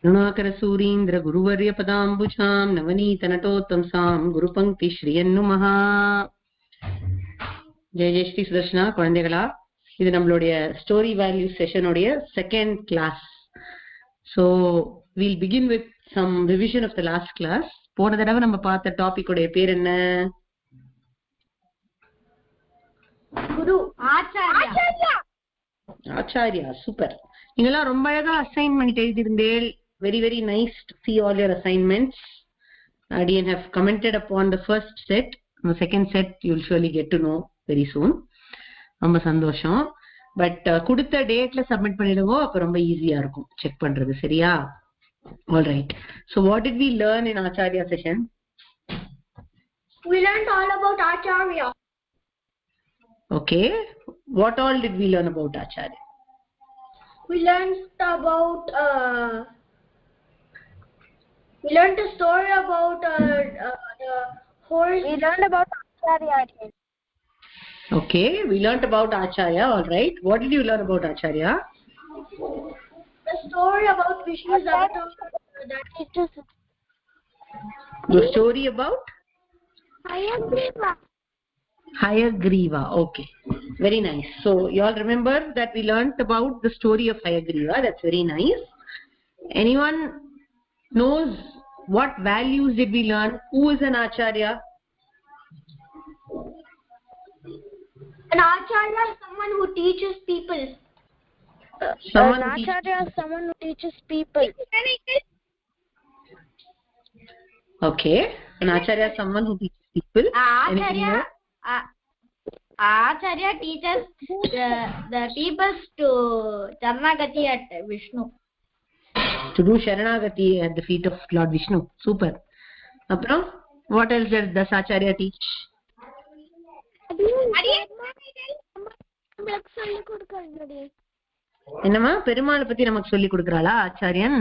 Karunakarachariar Guruvarya Padambucham Navanitanatomsam Guru Pankti Shriyannumaha. Jai Jai Shri Sudarshana Kulandaigala. This is our story value session second class. So we'll begin with some revision of the last class. போன தடவை நம்ம பார்த்த topic உடைய பேர் என்ன? குரு Acharya. Acharya, super. நீங்களாம் ரொம்ப அழகா assignment எழுதியிருந்தீர்கள். Very very nice to see all your assignments. Adian have commented upon the first set. The second set you will surely get to know very soon. ரொம்ப சந்தோஷம். பட் கொடுத்த டேட்ல சப்மிட் பண்ணிடுங்க, அப்ப ரொம்ப ஈஸியா இருக்கும் செக் பண்றது. சரியா? All right. So what did we learn in Acharya session? We learned all about Acharya. Okay. What all did we learn about Acharya? We learned about we learned a story about the horse. We learned about Acharya. Okay, we learned about Acharya. All right. What did you learn about Acharya? The story about Vishnu's avatar. That is just The story about Hayagriva. Hayagriva. Okay, very nice. So you all remember that we learnt about the story of Hayagriva. That's very nice. Anyone knows what values did we learn? Who is an Acharya? An Acharya is someone who teaches people. Someone an Acharya is someone who teaches people. Okay, an Acharya is someone who teaches people. Acharya teaches the people to Sharanagati at Vishnu. To do Sharanagati at the feet of Lord Vishnu. Super. Apram, what else does Acharya teach? என்னமா பெருமாளை பத்தி நமக்கு சொல்லி கொடுக்கறாளா ஆச்சாரியன்?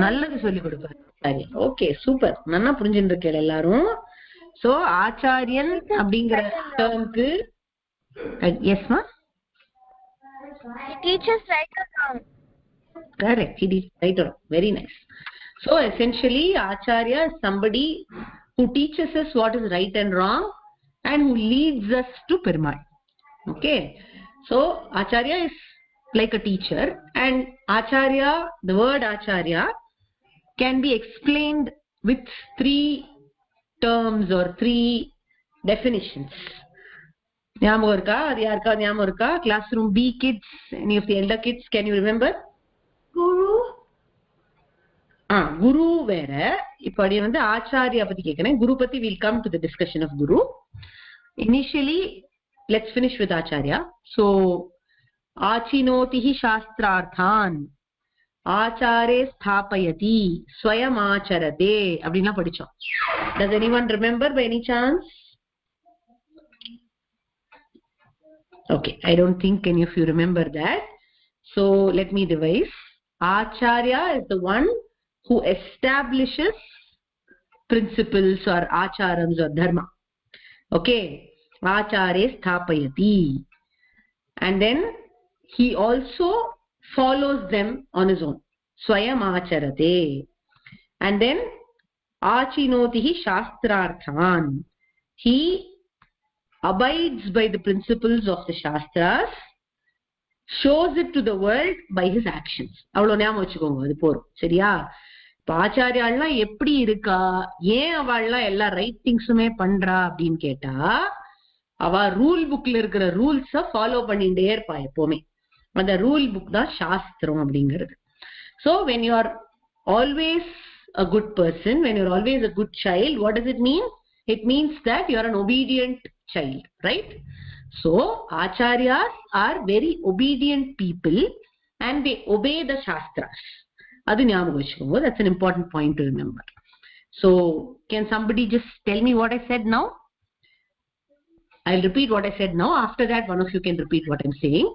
நல்லது சொல்லி கொடுப்பாரு ஆச்சாரியன். Okay, super. நல்லா புரிஞ்சுட்டு இருக்கேன் எல்லாரும். சோ ஆச்சாரியன் அப்படிங்கிற டேர்ம்க்கு எஸ்மா teaches right or wrong. Correct, he is right or wrong. Very nice. So essentially Acharya is somebody who teaches us what is right and wrong and who leads us to Perumal. Okay, so Acharya is like a teacher, and Acharya, the word Acharya can be explained with three terms or three definitions. ஞாபகம் இருக்கா? அது யாருக்கா ஞாபகம் இருக்கா? Classroom B kids, any of the elder kids, can you remember? Guru. குரு வேற. இப்ப நீ வந்து ஆச்சாரியா பத்தி கேக்குறேன். குரு பத்தி we'll come to the discussion of guru. Initially let's finish with acharya. So achinoti shastrarthan ஆச்சாரே ஸ்தாபயதி ஸ்வயம் ஆச்சரதே அப்படின்லாம் படிச்சோம். Does anyone remember by any chance? Okay, I don't think any of you remember that. So let me revise. Acharya is the one who establishes principles or acharams or dharma. Okay, achare sthapayati, and then he also follows them on his own. Swayam acharate. And then achinotihi shastrarthan, he abides by the principles of the shastras, shows it to the world by his actions. அவ்வளவு ஞாபகம் வச்சுக்கோங்க, அது போறோம். சரியா? இப்ப ஆச்சாரியாள்லாம் எப்படி இருக்கா, ஏன் அவள்லாம் எல்லா ரைட் திங்ஸுமே பண்றா அப்படின்னு கேட்டா, அவ ரூல் புக்ல இருக்கிற ரூல்ஸ ஃபாலோ பண்ணிட்டே இருப்பா எப்பவுமே. அந்த ரூல் புக் தான் சாஸ்திரம் அப்படிங்கிறது. So when you are always a good person, when you are always a good child, what does it mean? It means that you are an obedient child, right? So acharyas are very obedient people and they obey the shastras. Adu ஞாபகம் வச்சுக்கோங்க. That's an important point to remember. So can somebody just tell me what I said now? I'll repeat what I said now. After that, one of you can repeat what I'm saying.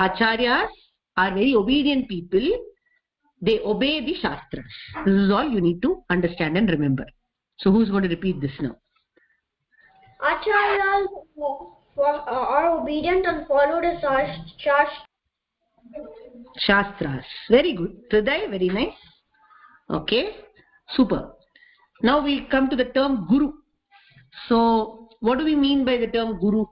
Acharyas are very obedient people. They obey the shastras. This is all you need to understand and remember. So who's going to repeat this now? Acharyas are obedient and follow the Shastras. Very good. Hriday, very nice. Okay, super. Now we'll come to the term Guru. So, what do we mean by the term Guru?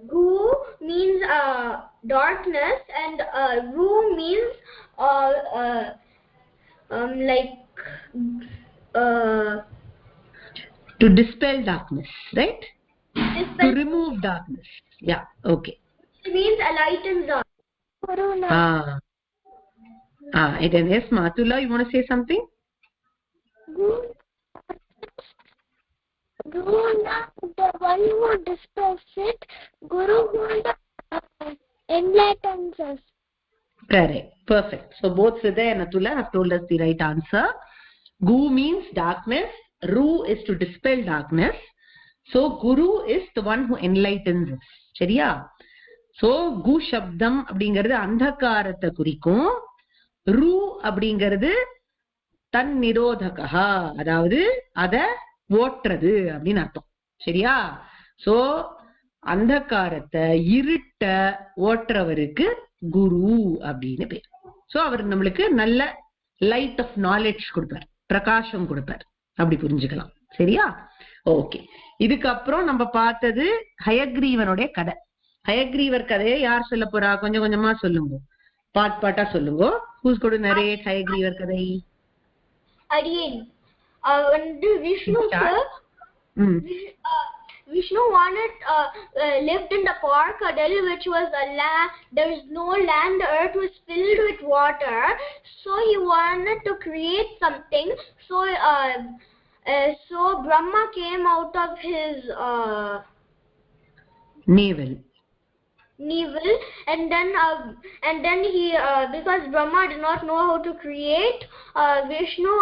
Gu means darkness, and Ru means to dispel darkness, right? To remove darkness. Yeah, okay. It means enlightens us. And then yes, Matula, you want to say something? Guru, the one who dispels it. Guru enlightens us. Correct. Perfect. So both Hriday and Atula have told us the right answer. Gu means darkness. Ru is to dispel darkness. So Guru is the one who enlightens us. சரியா? So கு சப்தம் அப்படிங்கிறது அந்தகாரத்தை குறிக்கும். ரு அப்படிங்கிறது தன் நிரோதகா, அதாவது அத ஓட்டுறது அப்படின்னு அர்த்தம். சரியா? சோ அந்தகாரத்தை இருட்ட ஓட்டுறவருக்கு குரு அப்படின்னு பேர். சோ அவர் நம்மளுக்கு நல்ல லைட் ஆஃப் நாலேஜ் கொடுப்பார், பிரகாசம் கொடுப்பார், அப்படி புரிஞ்சுக்கலாம். சரியா? ஓகே. இதுக்கப்புறம் நம்ம பார்த்தது ஹயக்ரீவனுடைய கதை. ஹயக்ரீவர் கதையை யார் சொல்ல போறா? கொஞ்சம் கொஞ்சமா சொல்லுங்க, பாட்டா சொல்லுங்க. who's going to narrate Hayagreevar கதை? Again, Vishnu wanted lived in the Parkadal, which was a land. There is no land. The earth was filled with water, so he wanted to create something. So Brahma came out of his navel, and then he because Brahma did not know how to create, Vishnu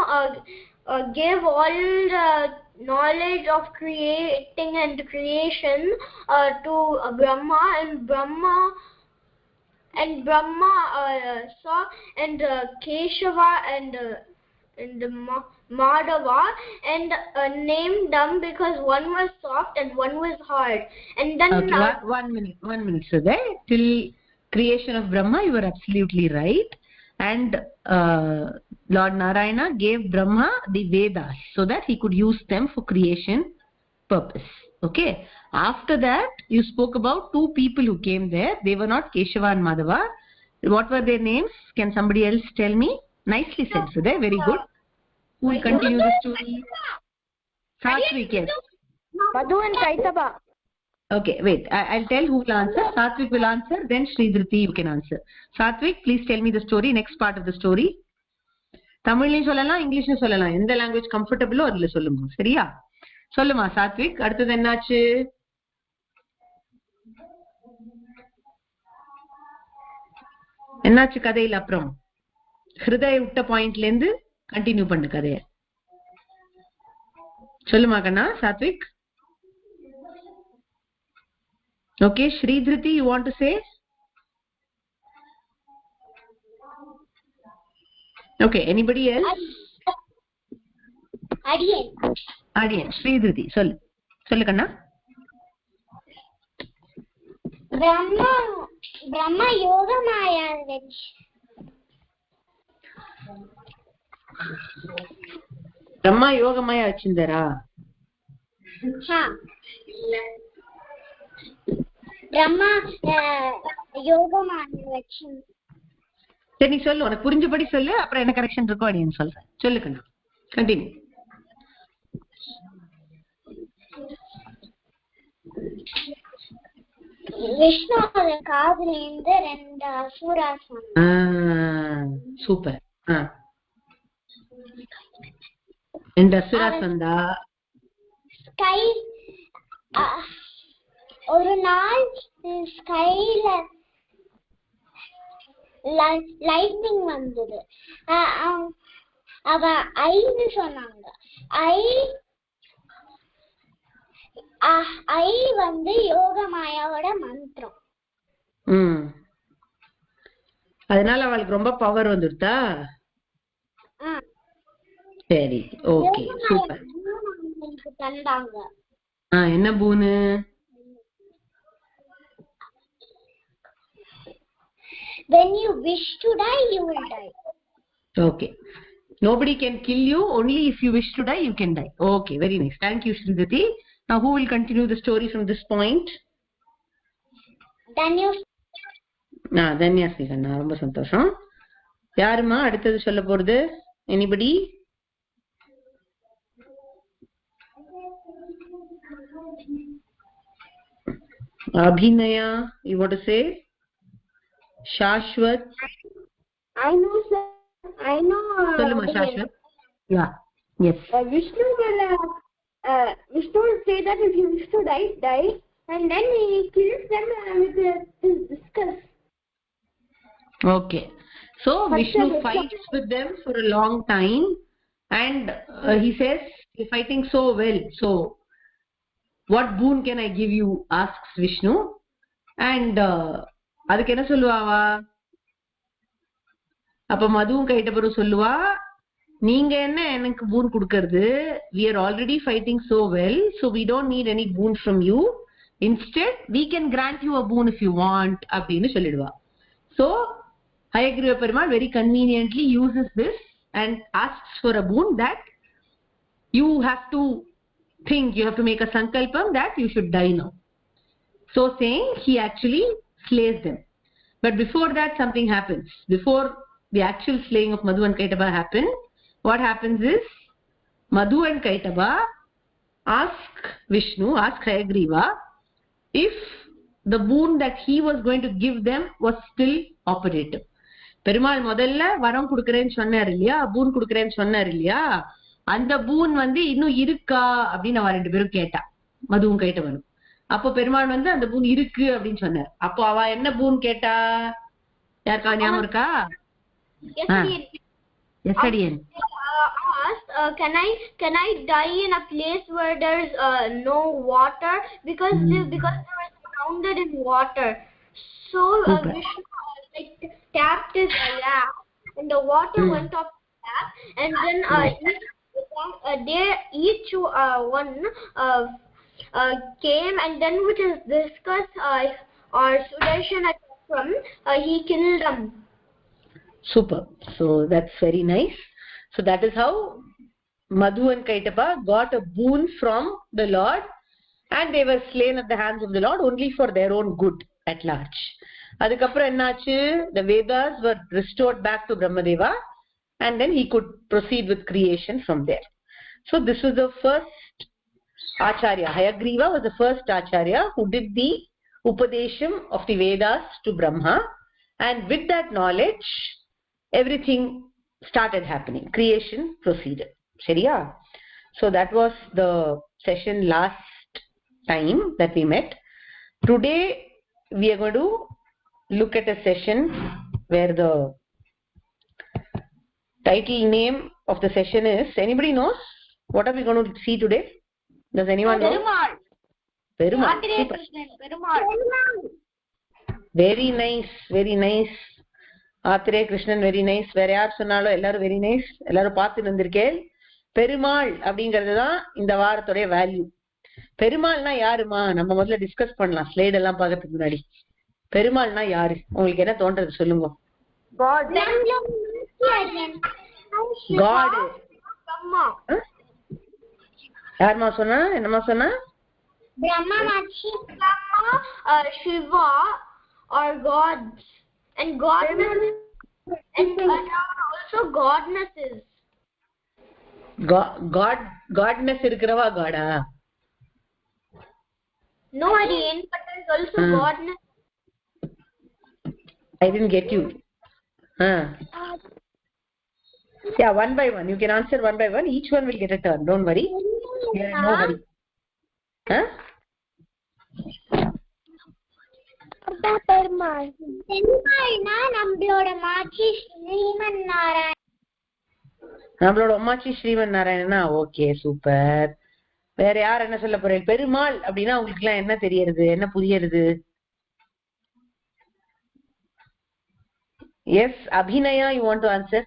gave all the knowledge of creating and creation to Brahma, and Brahma saw and Keshava and Madhava and named them because one was soft and one was hard. And then one minute so there till creation of Brahma, you are absolutely right. And Lord Narayana gave Brahma the Vedas so that he could use them for creation purpose. Okay, after that you spoke about two people who came there. They were not Keshava and Madhava. What were their names? Can somebody else tell me? Nicely said, so there, very good. Who will continue the story? Satvik, yes. Madhu and Kaitaba. Okay, wait, I'll tell who will answer. Satvik will answer, then Sridhriti you can answer. Satvik, please tell me the story, next part of the story. Tamilலையும் சொல்லலாம், இங்கிலீஷ்லயும் சொல்லலாம், எந்த language கம்ஃபர்டபிளோ அதுல சொல்லுங்க. சரியா? சொல்லுமா சாத்விக், அடுத்தது என்னாச்சு? என்னாச்சு கதையில்? அப்புறம் ஹிருதய விட்ட பாயிண்ட்ல இருந்து கண்டினியூ பண்ணு கதைய. சொல்லுமா கண்ணா Satwik. Okay, Sridhriti, you want to say? Okay, anybody else? Adiyan, Sridhriti, sollu kanna. Brahma yoga maya vech. Brahma yoga maya vechindara. Ha. Brahma yoga maya vechin. சரி நீ சொல்லு, உனக்கு புரிஞ்சபடி சொல்லு, அப்புறம் என்ன கரெக்ஷன் இருக்கோ அப்படின்னு சொல்றேன். சொல்லு கண்ணா, கண்டினியூ. விஷ்ணு காதுல இருந்து ரெண்டு அசுராஸ். சூப்பர். ரெண்டு அசுராஸ் வந்தா ஸ்கை ஒரு நாள் ஸ்கைல லைட்னிங் வந்தது. அவ ஐன்னு சொன்னாங்க. ஐ வந்து யோக மாயாவோட மந்திரம். அதனால அவளுக்கு ரொம்ப பவர் வந்துருதா? சரி, ஓகே, சூப்பர். தந்தாங்க. என்ன பூனு? When you wish to die, you will die. Okay. Nobody can kill you. Only if you wish to die, you can die. Okay, very nice. Thank you, Sridhati. Now, who will continue the story from this point? Then you. Danya Srikanna. Romba santosham. Yaruma அடுத்தது சொல்ல போறது? Anybody? Abhinaya, you want to say? Shashwat? I know, sir. I know. Solluma, Shashwat. Yeah. Yes. Vishnu will say that if you wish to die, die, and then he kills them with his discus. Okay. So Vishnu fights with them for a long time, and he says, "You're fighting so well. So, what boon can I give you?" asks Vishnu. And அதுக்கு என்ன சொல்லுவாவா? அப்ப மதுவும் கைட்டபரும் சொல்லுவா, நீங்க என்ன எனக்கு boon கொடுக்கிறது? We are already fighting so well, so we don't need any boon from you. Instead, we can grant you a boon if you want. அப்படின்னு சொல்லிடுவா. So Hayagriva Perumal very conveniently uses this and asks for a boon that you have to think, you have to make a sankalpam that you should die now. So saying, he actually slays them. But before that, something happens. Before the actual slaying of Madhu and Kaitaba happen, what happens is, Madhu and Kaitaba ask Vishnu, ask Hayagriva, if the boon that he was going to give them was still operative. Perumal முதல்ல வரம் கொடுக்கறேன்னு சொன்னார் இல்லையா, பூன் கொடுக்கறேன்னு சொன்னார் இல்லையா, அந்த பூன் இன்னும் இருக்கா அப்படின்னு அவ ரெண்டு பேரும் கேட்டா, மதுவும் கைட்டவனும். அப்போ பெருமாள் அந்த பூன் இருக்கு அப்படின்னு சொன்னார். அப்போ அவ என்ன பூன் கேட்டா? யாருக்கா ஞாபகம் இருக்கா? Yesterday asked, can I die in a place where there's no water, because they were surrounded in water. So Vishnu tapped his lap, and the water went off the tap, and then each one came, and then with his discus or Sudarshan from he killed them. Super. So that's very nice. So that is how Madhu and Kaitaba got a boon from the Lord, and they were slain at the hands of the Lord only for their own good at large. அதுக்கப்புறம் என்னாச்சு? The Vedas were restored back to Brahmadeva, and then he could proceed with creation from there. So this was the first Acharya. Hayagriva was the first Acharya who did the Upadesham of the Vedas to Brahma, and with that knowledge, everything started happening. Creation proceeded. Shariya? So that was the session last time that we met. Today we are going to look at a session where the title name of the session is, anybody knows what are we going to see today? Does anyone know? Perumal. Very nice, very nice. Athare Krishnan, very nice. வேற யார் சொன்னாலும் எல்லாரும் very nice. எல்லாரும் பார்த்து வந்திருக்கேன். பெருமாள் அப்படிங்கிறது தான் இந்த வாரத்துடைய வேல்யூ. பெருமாள்னா யாருமா? நம்ம முதல்ல டிஸ்கஸ் பண்ணலாம் ஸ்லைட் எல்லாம் பார்க்கறதுக்கு முன்னாடி. பெருமாள்னா யாரு? உங்களுக்கு என்ன தோன்றது சொல்லுங்க. God. யாருமா சொன்னா? என்னமா சொன்னா? Brahma, Shiva or gods, and godness, and also godnesses. Godness இருக்கிறவா காடா? No, I didn't, but there's also godness. I didn't get you. Yeah, one by one. You can answer one by one. Each one will get a turn. Don't worry. We are in no hurry. பெருமாள்னா நம்மளோட மாச்சி ஸ்ரீமன் நாராயணன். நம்மளோட அம்மாச்சி Sriman நாராயணனா? Okay, super. வேற யார் என்ன சொல்ல போறேன்? பெருமாள் அப்படின்னா உங்களுக்கு எல்லாம் என்ன தெரியறது, என்ன புரியறது? Yes, Abhinaya, you want to answer?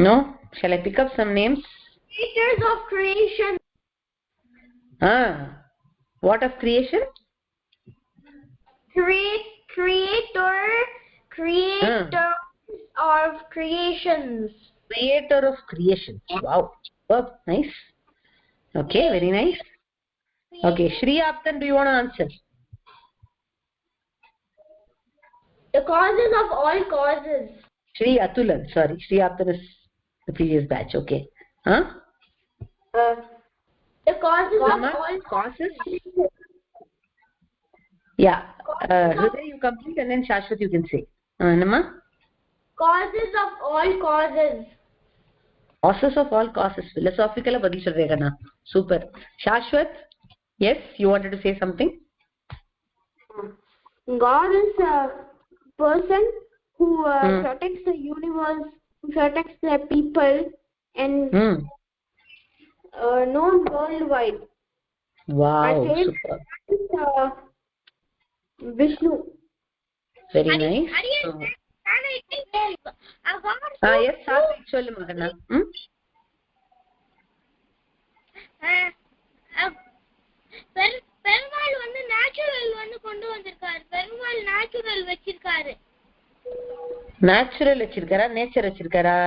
No? Shall I pick up some names? Creators of creation. What of creation? Creator of creations. Creator of creations. Wow. Oh, nice. Okay, very nice. Okay, Shri Aptan, do you want to answer? The causes of all causes. Shri Atulan, sorry. Shri Aptan is the previous batch. Okay. The causes of all causes. Yeah. Hriday, you complete, and then Shashwat you can say. Nama? Causes of all causes. Causes of all causes. Philosophical badil solrega na. Super. Shashwat, yes, you wanted to say something? God is a person who protects the universe, who protects the people, and known worldwide. Wow, super. Vishnu. Very nice. Yes, Sathik, sollu Magana. Perumal வந்து natural வந்து கொண்டு வந்திருக்காரு. Perumal natural வச்சிருக்காரு. Natural வச்சிருக்காரா, nature வச்சிருக்காரா?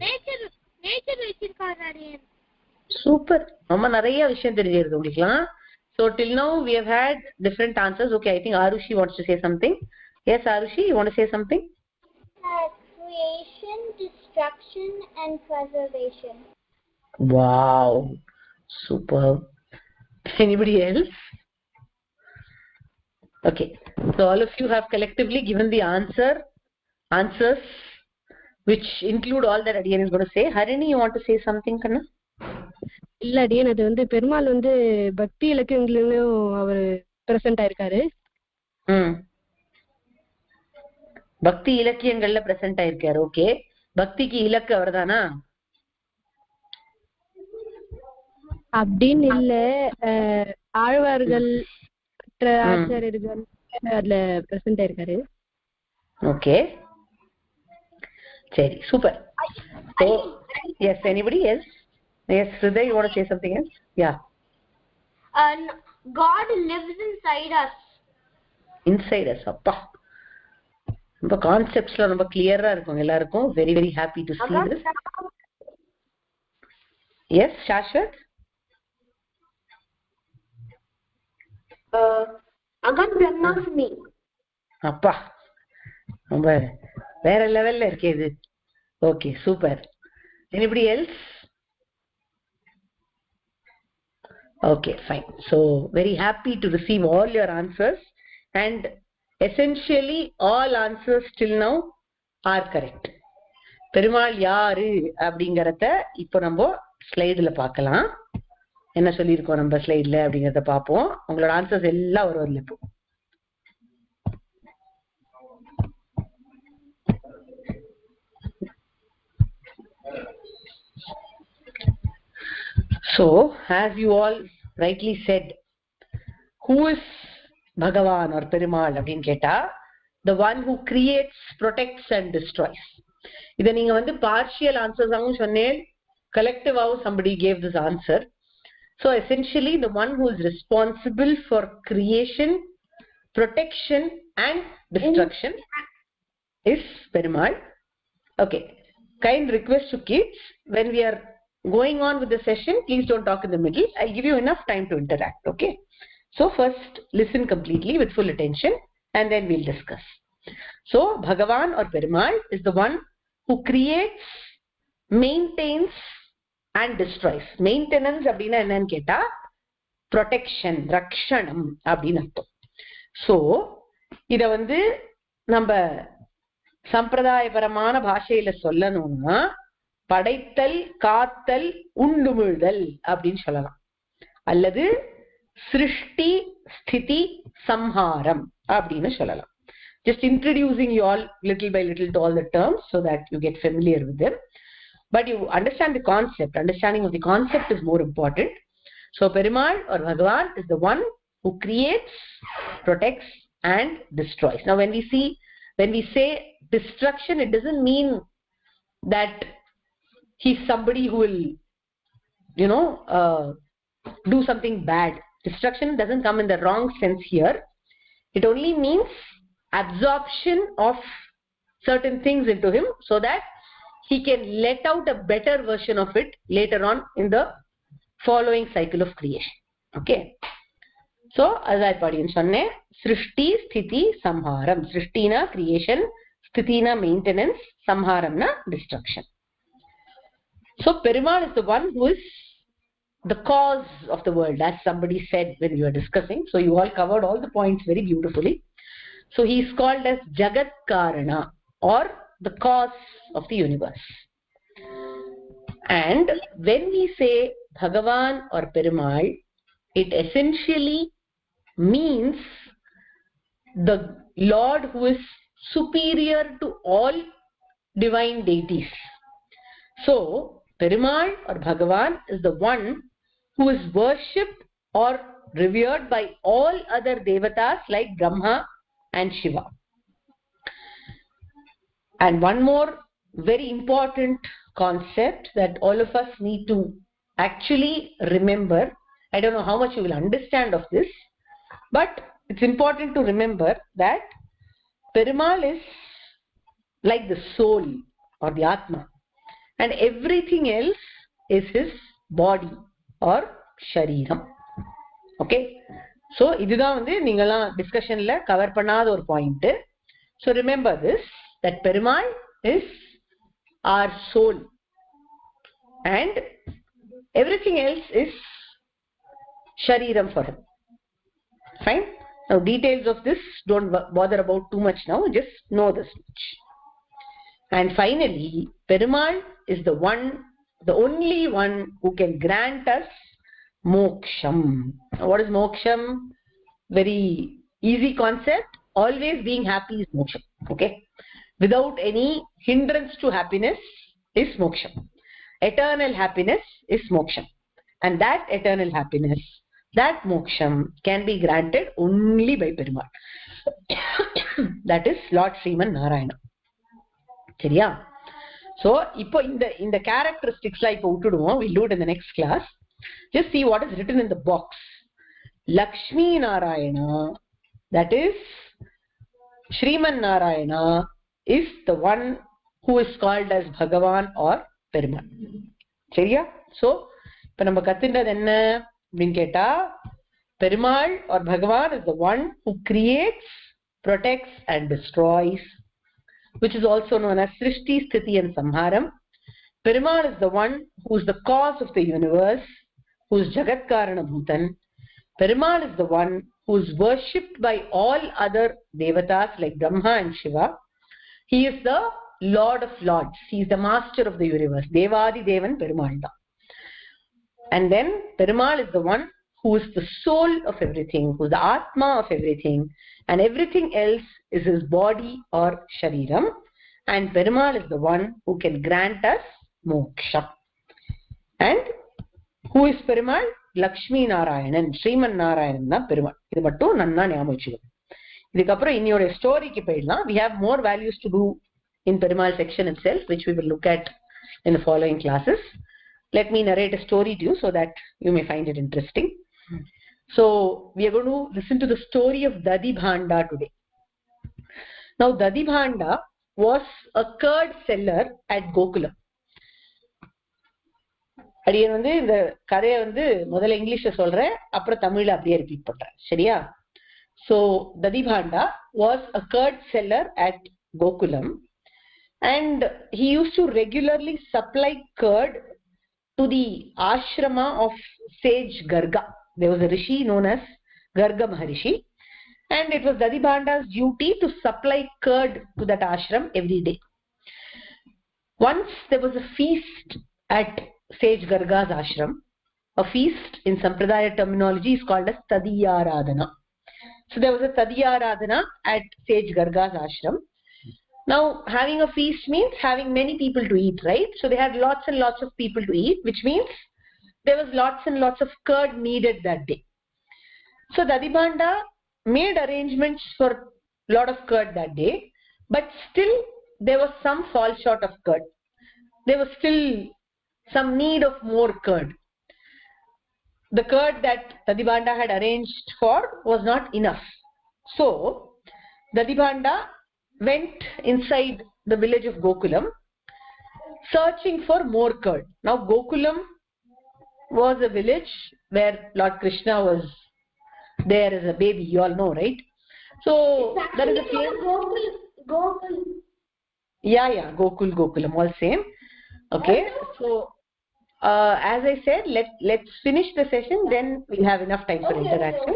Nature வச்சிருக்காரு. Super. ரொம்ப நிறைய விஷயம் தெரிஞ்சிருக்கு உங்களுக்குலாம். So till now we have had different answers. Okay, I think Arushi wants to say something. Yes, Arushi, you want to say something? Creation, destruction and preservation. Wow, super. Anybody else? Okay, so all of you have collectively given the answers which include all that Adiyan is going to say. Harini, you want to say something, Kanna? இல்ல அடியன், அது வந்து பெருமாள் வந்து பக்தி இலக்கியங்களிலும் அவர் present ஆயிருக்காரு. பக்தி இலக்கியங்கள்ல present ஆயிருக்காரு. Okay, பக்திக்கு இலக்கு அவர்தானா? அப்படின்னு இல்ல, ஆழ்வார்கள் மற்ற ஆச்சாரியர்கள் அதுல பிரசன்ட் ஆயிருக்காரு. ஓகே, சரி, super. So yes, anybody else? Yes, Hriday, you want to say something else? Yeah. God lives inside us. Inside us, appa. ரொம்ப கான்செப்ட்ஸ்ல ரொம்ப கிளியரா இருக்கும் எல்லாருக்கும். Very very happy to see this. Yes, Shashwat? Agan Brahmasmi. அப்பா, ரொம்ப வேற லெவல்ல இருக்கே இது. Okay, super. Anybody else? Okay, fine. So very happy to receive all your answers, and essentially all answers till now are correct. Perumal யாரு அப்படிங்கறத இப்போ நம்ம ஸ்லைடுல பார்க்கலாம். என்ன சொல்லியிருக்கோம் நம்ம ஸ்லைடுல அப்படிங்கறத பார்ப்போம். உங்களோட ஆன்சர்ஸ் எல்லாம் வரும்ல இப்போ. So, as you all rightly said, who is Bhagavan or Perumal அப்படினு கேட்டா, the one who creates, protects and destroys. இத நீங்க வந்து partial answers ஆவும் சொன்னேன், collective ஆவும் somebody gave this answer. So essentially the one who is responsible for creation, protection and destruction is Perumal. Okay, kind request to kids, when we are going on with the session, please don't talk in the middle. I'll give you enough time to interact. Okay, so first listen completely with full attention and then we'll discuss. So Bhagavan or Perumal is the one who creates, maintains and destroys. Maintenance அப்படினா என்னன்னு கேட்டா protection, ரக்ஷணம் அப்படின்னு அர்த்தம். So இத வந்து நம்ம சம்பிரதாயபரமான பாஷையில சொல்லணும்னா படைத்தல், காத்தல், உண்டுமிழ்தல் அப்படின்னு சொல்லலாம். அல்லது சிருஷ்டி, ஸ்திதி, சம்ஹாரம் அப்படின்னு சொல்லலாம். Just introducing you all little by little to all the terms so that you get familiar with them. But you understand the concept. Understanding of the concept is more important. So Perumal or Bhagavan is the one who creates, protects and destroys. Now when we say destruction, it doesn't mean that he's somebody who will, do something bad. Destruction doesn't come in the wrong sense here. It only means absorption of certain things into him so that he can let out a better version of it later on in the following cycle of creation. Okay. So, as I sonne, Srishti, Sthiti, Samharam. Srishti na creation, Sthiti na maintenance, Samharam na destruction. So, Perumal is the one who is the cause of the world, as somebody said when we were discussing. So, you all covered all the points very beautifully. So, he is called as Jagat Karana, or the cause of the universe. And when we say Bhagavan or Perumal, it essentially means the Lord who is superior to all divine deities. So, Perumal or Bhagavan is the one who is worshipped or revered by all other devatas like Brahma and Shiva. And one more very important concept that all of us need to actually remember. I don't know how much you will understand of this, but it's important to remember that Perumal is like the soul or the Atma, and everything else is his body or Shariram. Okay? So, idudha vandu ningala discussion la cover pannada or point. So, remember this, that Perumal is our soul and everything else is Shariram for him. Fine? Now, details of this don't bother about too much now, just know this much. And finally, Perumal is the one, the only one who can grant us moksham. Now, what is moksham? Very easy concept. Always being happy is moksham. Okay? Without any hindrance to happiness is moksham. Eternal happiness is moksham. And that eternal happiness, that moksham, can be granted only by Perumal. That is Lord Sriman Narayana. Seriya? So, in the characteristics we'll do it in the next class. Just see what is written in the box. Lakshmi Narayana, that is Sriman Narayana, is the one who is called as Bhagavan or Perumal. Seriya? So, இப்ப நம்ம கத்துண்டது என்ன அப்படின்னு கேட்டா, Perumal or Bhagavan is the one who creates, protects and destroys, which is also known as Srishti, Sthiti and Samharam. Perumal is the one who is the cause of the universe, who is Jagat Karana Bhutan. Perumal is the one who is worshipped by all other devatas like Brahma and Shiva. He is the Lord of Lords. He is the master of the universe. Devadi Devan Perumal da. And then Perumal is the one who is the soul of everything, who is the Atma of everything, and everything else is his body or Shariram. And Perumal is the one who can grant us moksha. And who is Perumal? Lakshmi Narayanan, Sriman Narayanan na Perumal. Idu mattum nanna nyamam vechukku. Idukapra innioda story ku poidலாம். We have more values to do in Perumal section itself, which we will look at in the following classes. Let me narrate a story to you so that you may find it interesting. So, we are going to listen to the story of Dadibhanda today. Now, Dadibhanda was a curd seller at Gokulam. அடியன் வந்து இந்த கதையை வந்து முதல்ல இங்கிலீஷ்ல சொல்றேன், அப்புறம் தமிழ்ல அப்படியே ரிப்பீட் பண்றேன். சரியா? So, Dadibhanda was a curd seller at Gokulam, and he used to regularly supply curd to the ashrama of sage Garga. There was a rishi known as Garga Maharishi, and it was Dadibhanda's duty to supply curd to that ashram every day. Once there was a feast at sage Garga's ashram. A feast in Sampradaya terminology is called as Tadiyaradhana. So there was a Tadiyaradhana at sage Garga's ashram. Now, having a feast means having many people to eat, right? So they had lots and lots of people to eat, which means there was lots and lots of curd needed that day. So Dadibhanda made arrangements for a lot of curd that day, but still there was some fall short of curd. There was still some need of more curd. The curd that Dadibanda had arranged for was not enough. So, Dadibanda went inside the village of Gokulam, searching for more curd. Now, Gokulam was a village where Lord Krishna was there as a baby, you all know, right? So, there is a famous... Gokul. Yeah, Gokulam, all same. Okay, so as I said, let's finish the session, then we'll have enough time for interaction.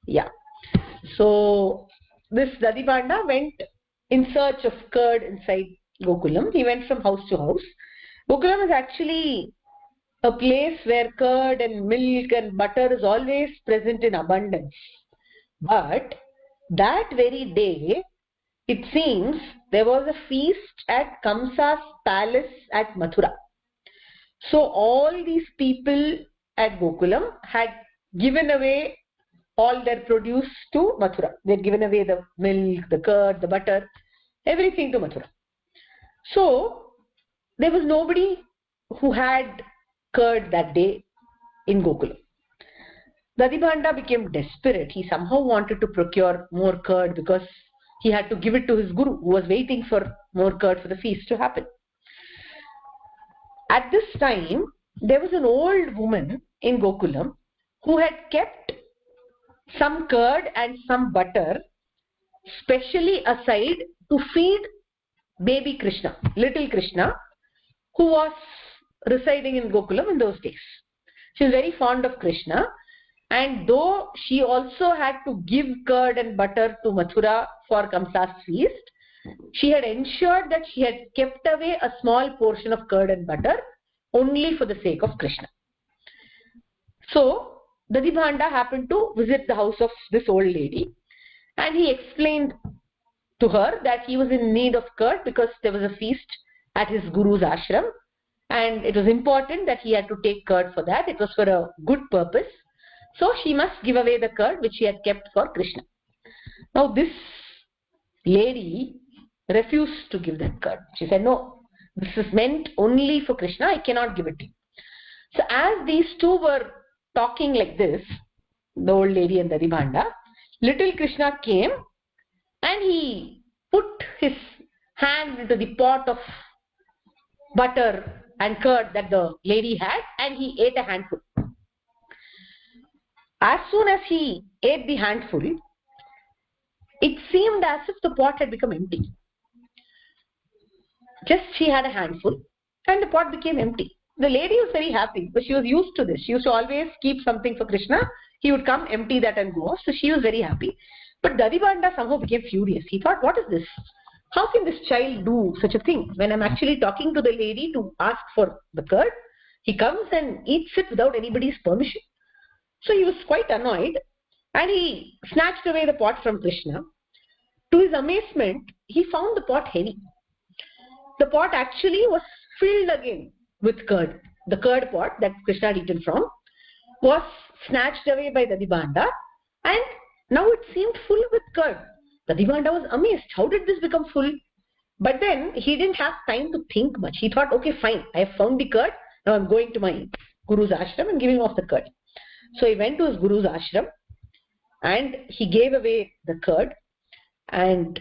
Yeah. So this Dadibanda went in search of curd inside Gokulam. He went from house to house. Gokulam is actually a place where curd and milk and butter is always present in abundance. But that very day, it seems there was a feast at Kamsa's palace at Mathura. So all these people at Gokulam had given away all their produce to Mathura. They had given away the milk, the curd, the butter, everything to Mathura. So there was nobody who had curd that day in Gokulam. Dadibanda became desperate. He somehow wanted to procure more curd because he had to give it to his guru who was waiting for more curd for the feast to happen. At this time, there was an old woman in Gokulam who had kept some curd and some butter specially aside to feed baby Krishna, little Krishna, who was residing in Gokulam in those days. She was very fond of Krishna, and though she also had to give curd and butter to Mathura for Kamsa's feast, she had ensured that she had kept away a small portion of curd and butter only for the sake of Krishna. So Dadibanda happened to visit the house of this old lady, and he explained to her that he was in need of curd because there was a feast at his guru's ashram, and it was important that he had to take curd for that. It was for a good purpose. So she must give away the curd which she had kept for Krishna. Now this lady refused to give that curd. She said, no, this is meant only for Krishna. I cannot give it to you. So as these two were talking like this, the old lady and Dadibanda, little Krishna came and he put his hand into the pot of butter and curd that the lady had, and he ate a handful. As soon as he ate the handful, it seemed as if the pot had become empty. Just she had a handful and the pot became empty. The lady was very happy because she was used to this. She used to always keep something for Krishna. He would come, empty that and go. So she was very happy. But Dadibanda somehow became furious. He thought, what is this? How can this child do such a thing? When I'm actually talking to the lady to ask for the curd, he comes and eats it without anybody's permission. So he was quite annoyed and he snatched away the pot from Krishna. To his amazement, he found the pot heavy. The pot actually was filled again with curd. The curd pot that Krishna had eaten from was snatched away by Dadibanda, and now it seemed full with curd. Dadibanda was amazed. How did this become full? But then he didn't have time to think much. He thought, okay, fine, I have found the curd. Now I'm going to my guru's ashram and giving off the curd. So he went to his guru's ashram and he gave away the curd, and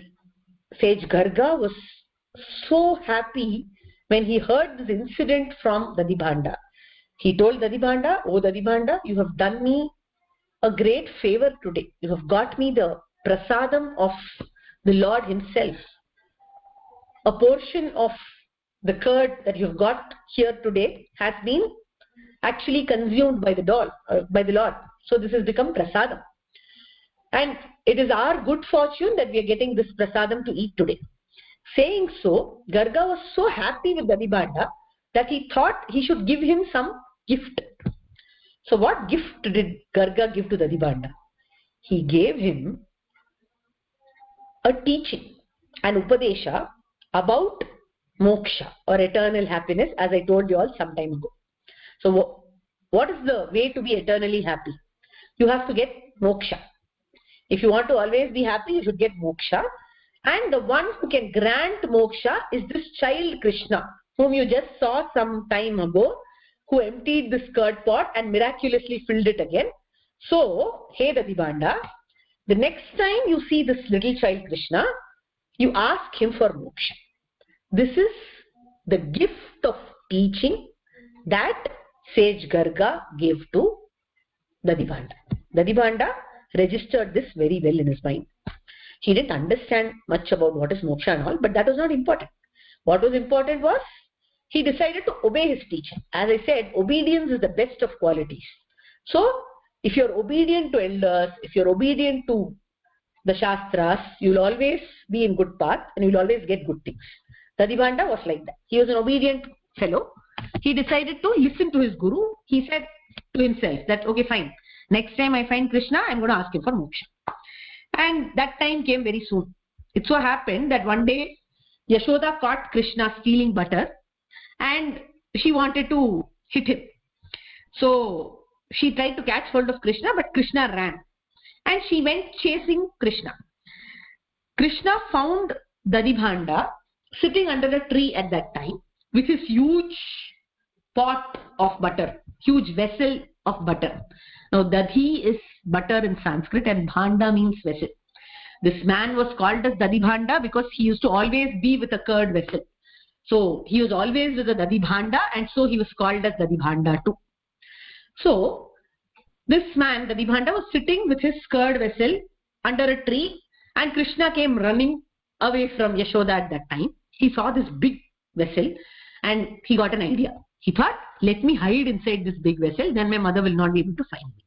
sage Garga was so happy when he heard this incident from Dadibanda. He told Dadibanda, oh Dadibanda, you have done me a great favor today. You have got me the prasadam of the Lord himself. A portion of the curd that you have got here today has been actually consumed by the Lord. So this has become prasadam. And it is our good fortune that we are getting this prasadam to eat today. Saying so, Garga was so happy with Dadibanda that he thought he should give him some gift. So what gift did Garga give to Dadibanda? He gave him a teaching, an upadesha about moksha or eternal happiness, as I told you all some time ago. So what is the way to be eternally happy? You have to get moksha. If you want to always be happy, you should get moksha. And the one who can grant moksha is this child Krishna, whom you just saw some time ago, who emptied this curd pot and miraculously filled it again. So, hey Dadibanda, the next time you see this little child Krishna, you ask him for moksha. This is the gift of teaching that sage Garga gave to Dadibanda. Dadibanda registered this very well in his mind. He didn't understand much about what is moksha and all, but that was not important. What was important was he decided to obey his teacher. As I said, obedience is the best of qualities. So, if you're obedient to elders, if you're obedient to the Shastras, you'll always be in good path and you'll always get good things. Dadibanda was like that. He was an obedient fellow. He decided to listen to his guru. He said to himself that, okay, fine. Next time I find Krishna, I'm going to ask him for moksha. And that time came very soon. It so happened that one day, Yashoda caught Krishna stealing butter and she wanted to hit him. So, she tried to catch hold of Krishna, but Krishna ran. And she went chasing Krishna. Krishna found Dadibanda sitting under a tree at that time with his huge pot of butter, huge vessel of butter. Now, Dadhi is butter in Sanskrit and Bhanda means vessel. This man was called as Dadibanda because he used to always be with a curd vessel. So, he was always with a Dadibanda and so he was called as Dadibanda too. So, this man, Dadibanda, was sitting with his curd vessel under a tree and Krishna came running away from Yashoda at that time. He saw this big vessel and he got an idea. He thought, let me hide inside this big vessel, then my mother will not be able to find me.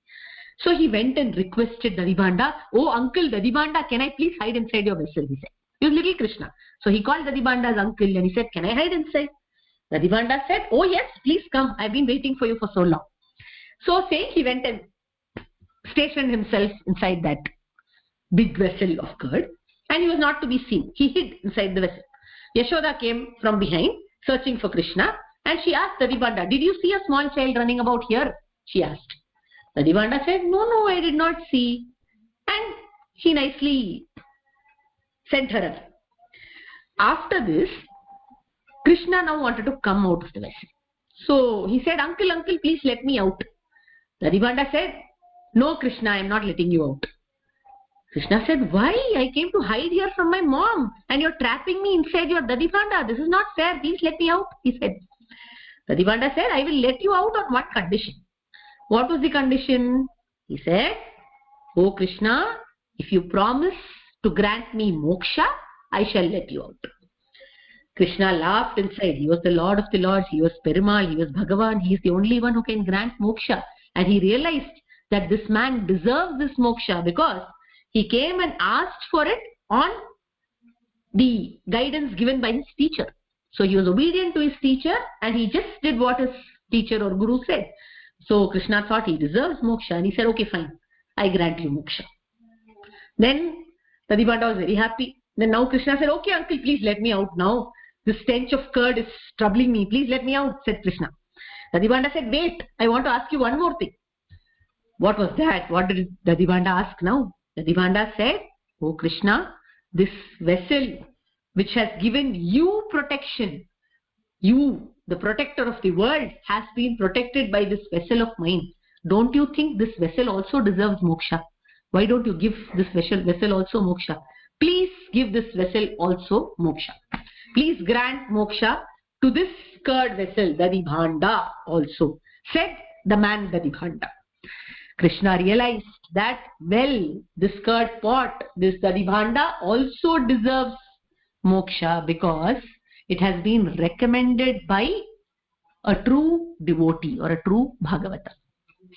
So he went and requested Dadibanda, oh uncle Dadibanda, can I please hide inside your vessel, he said. He was little Krishna. So he called Dadibanda's uncle and he said, can I hide inside? Dadibanda said, oh yes, please come. I've been waiting for you for so long. So saying, he went and stationed himself inside that big vessel of curd and he was not to be seen. He hid inside the vessel. Yashoda came from behind searching for Krishna and she asked Dadibanda, did you see a small child running about here? She asked. Dadibanda said, no, I did not see. And he nicely sent her away. After this, Krishna now wanted to come out of the vessel. So he said, uncle, please let me out. Dadibanda said, no Krishna, I am not letting you out. Krishna said, why? I came to hide here from my mom and you're trapping me inside your Dadibanda. This is not fair. Please let me out, he said. Dadibanda said, I will let you out on one condition. What was the condition? He said, oh Krishna, if you promise to grant me moksha, I shall let you out. Krishna laughed inside. He was the Lord of the Lords. He was Perumal. He was Bhagavan. He is the only one who can grant moksha. And he realized that this man deserves this moksha because he came and asked for it on the guidance given by his teacher. So he was obedient to his teacher and he just did what his teacher or guru said. So Krishna thought he deserves moksha and he said, okay, fine, I grant you moksha. Then Dadibanda was very happy. Then now Krishna said, okay uncle, please let me out now. The stench of curd is troubling me. Please let me out, said Krishna. Dadibanda said, wait, I want to ask you one more thing. What was that? What did Dadibanda ask now? Dadibanda said, oh Krishna, this vessel which has given you protection, you, the protector of the world, has been protected by this vessel of mine. Don't you think this vessel also deserves moksha? Why don't you give this vessel also moksha? Please give this vessel also moksha. Please grant moksha to this curd vessel, Dadibanda also, said the man Dadibanda. Krishna realized that, well, this curd pot, this Dadibanda also deserves moksha because it has been recommended by a true devotee or a true Bhagavata.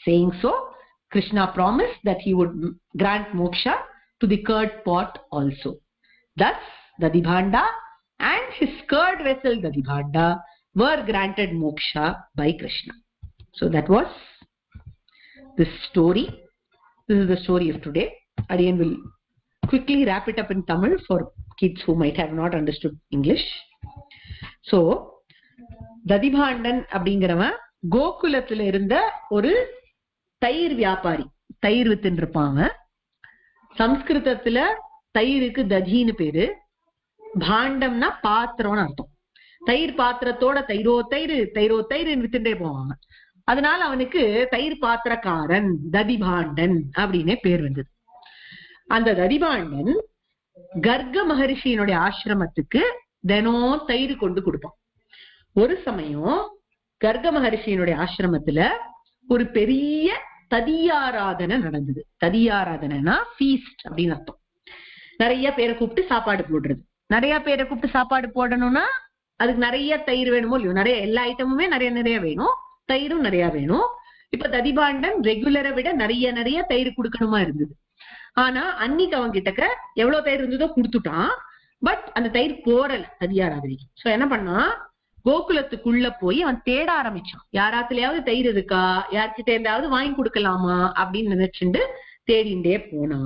Saying so, Krishna promised that he would grant moksha to the curd pot also. Thus, Dadibanda and his curd vessel Dadibanda were granted moksha by Krishna. So that was this story. This is the story of today. Adiyan will quickly wrap it up in Tamil for kids who might have not understood English. So, Dadibhandan அப்படிங்கிறவன் கோகுலத்துல இருந்த ஒரு தயிர் வியாபாரி. தயிர் வித்துன்னு இருப்பாங்க. சம்ஸ்கிருதத்துல தயிருக்கு ததின்னு பேரு. பாண்டம்னா பாத்திரம்னு அர்த்தம். தயிர் பாத்திரத்தோட தயிரோ தயிர் வித்துட்டே போவாங்க. அதனால அவனுக்கு தயிர் பாத்திரக்காரன், ததிபாண்டன் அப்படின்னே பேர் வந்தது. அந்த ததிபாண்டன் கர்க மகரிஷியினுடைய ஆசிரமத்துக்கு தினம் தயிர் கொண்டு கொடுப்பான். ஒரு சமயம் கர்க மகரிஷியினுடைய ஆசிரமத்துல ஒரு பெரிய ததியாராதனை நடந்தது. ததியாராதனைனா ஃபீஸ்ட் அப்படின்னு அர்த்தம். நிறைய பேரை கூப்பிட்டு சாப்பாடு போடுறது. நிறைய பேரை கூப்பிட்டு சாப்பாடு போடணும்னா அதுக்கு நிறைய தயிர் வேணுமோ இல்லையோ, நிறைய எல்லா ஐட்டமுமே நிறைய வேணும், தயிரும் நிறைய வேணும். இப்ப ததிபாண்டன் ரெகுலரை விட நிறைய தயிர் கொடுக்கணுமா இருந்தது. ஆனா அன்னைக்கு அவங்க கிட்டக்க எவ்வளவு தயிர் இருந்ததோ கொடுத்துட்டான். பட் அந்த தயிர் போறல ததியாராதனைக்கு. சோ என்ன பண்ணா, கோகுலத்துக்குள்ள போய் அவன் தேட ஆரம்பிச்சான். யாராத்துலயாவது தயிர் இருக்கா, யார்கிட்ட இருந்தாவது வாங்கி கொடுக்கலாமா அப்படின்னு நினைச்சுட்டு தேடிண்டே போனா.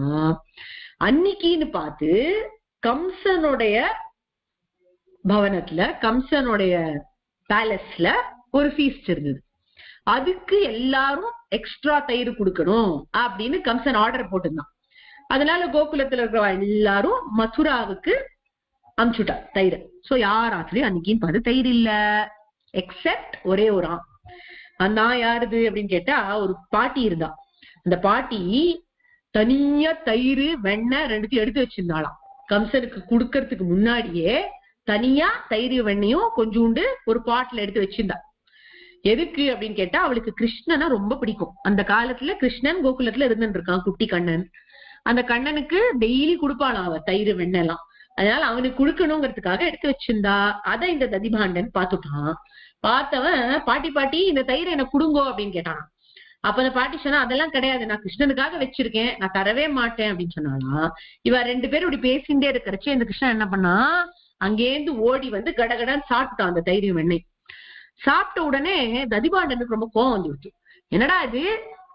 அன்னைக்குன்னு பார்த்து கம்சனுடைய பவனத்துல, கம்சனுடைய பேலஸ்ல ஒரு ஃபீஸ்ட் இருந்தது. அதுக்கு எல்லாரும் எக்ஸ்ட்ரா தயிர் கொடுக்கணும் அப்படின்னு கம்சன் ஆர்டர் போட்டிருந்தான். அதனால கோகுலத்துல இருக்கிற எல்லாரும் மதுராவுக்கு அனுப்பிச்சுட்டா தயிர். சோ யாராத்துலயும் அன்னைக்குன்னு பார்த்து தயிர் இல்ல, எக்ஸெப்ட் ஒரே ஒரு அந்த யாருது அப்படின்னு கேட்டா ஒரு பாட்டி இருந்தா. அந்த பாட்டி தனியா தயிர் வெண்ணெய் ரெண்டுத்தையும் எடுத்து வச்சிருந்தாளாம். கம்சனுக்கு கொடுக்கறதுக்கு முன்னாடியே தனியா தயிர் வெண்ணையும் கொஞ்சோண்டு ஒரு பாட்டில எடுத்து வச்சிருந்தா. எதுக்கு அப்படின்னு கேட்டா, அவளுக்கு கிருஷ்ணனை ரொம்ப பிடிக்கும். அந்த காலத்துல கிருஷ்ணன் கோகுலத்துல இருந்துட்டு இருக்கான், குட்டி கண்ணன். அந்த கண்ணனுக்கு டெய்லி கொடுப்பாளாம் அவ தயிர் வெண்ணெய் எல்லாம். அதனால அவனுக்கு கொடுக்கணுங்கிறதுக்காக எடுத்து வச்சிருந்தா. அதை இந்த ததிபாண்டன் பாத்துட்டான். பார்த்தவன், பாட்டி இந்த தயிரை எனக்கு கொடுங்கோ அப்படின்னு கேட்டான். அப்ப அந்த பாட்டி சொன்னா, அதெல்லாம் கிடையாது, நான் கிருஷ்ணனுக்காக வச்சிருக்கேன், நான் தரவே மாட்டேன் அப்படின்னு சொன்னாலாம். இவ ரெண்டு பேரும் இப்படி பேசிண்டே இருக்கிறச்சு இந்த கிருஷ்ணன் என்ன பண்ணா, அங்கேருந்து ஓடி வந்து கடகடான்னு சாப்பிட்டான் அந்த தயிர் வெண்ணெய். சாப்பிட்ட உடனே ததிபாண்டனுக்கு ரொம்ப கோவம் வந்துருச்சு. என்னடா இது,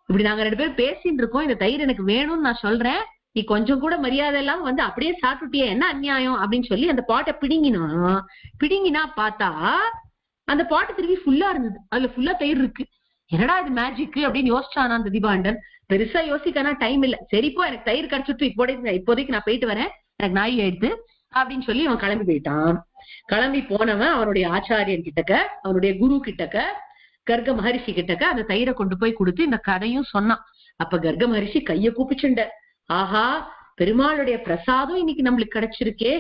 இப்படி நாங்க ரெண்டு பேரும் பேசிட்டு இருக்கோம், இந்த தயிர் எனக்கு வேணும்னு நான் சொல்றேன், நீ கொஞ்சம் கூட மரியாதை எல்லாம் வந்து அப்படியே சாப்பிட்டுட்டியே, என்ன அநியாயம் அப்படின்னு சொல்லி அந்த பாட்டை பிடிங்கினா பார்த்தா அந்த பாட்டு திரும்பி ஃபுல்லா இருந்தது. அதுல ஃபுல்லா தயிர் இருக்கு. என்னடா இது மேஜிக் அப்படின்னு யோசிச்சானா அந்த ததிபாண்டன். பெருசா யோசிக்கானா டைம் இல்ல. சரிப்போ எனக்கு தயிர் கிடைச்சிட்டு இப்போதைக்கு நான் போயிட்டு வரேன், எனக்கு நாய் ஆயிடுது அப்படின்னு சொல்லி அவன் கிளம்பி போயிட்டான். கிளம்பி போனவன் அவனுடைய ஆச்சாரியன் கிட்டக்க, அவனுடைய குரு கிட்டக்க, கர்க மகரிஷி கிட்டக்க அந்த தயிரை கொண்டு போய் கொடுத்து இந்த கதையும் சொன்னான். அப்ப கர்க மகரிஷி கைய கூப்பிச்சுண்ட, ஆஹா, பெருமாளுடைய பிரசாதம் இன்னைக்கு நம்மளுக்கு கிடைச்சிருக்கே,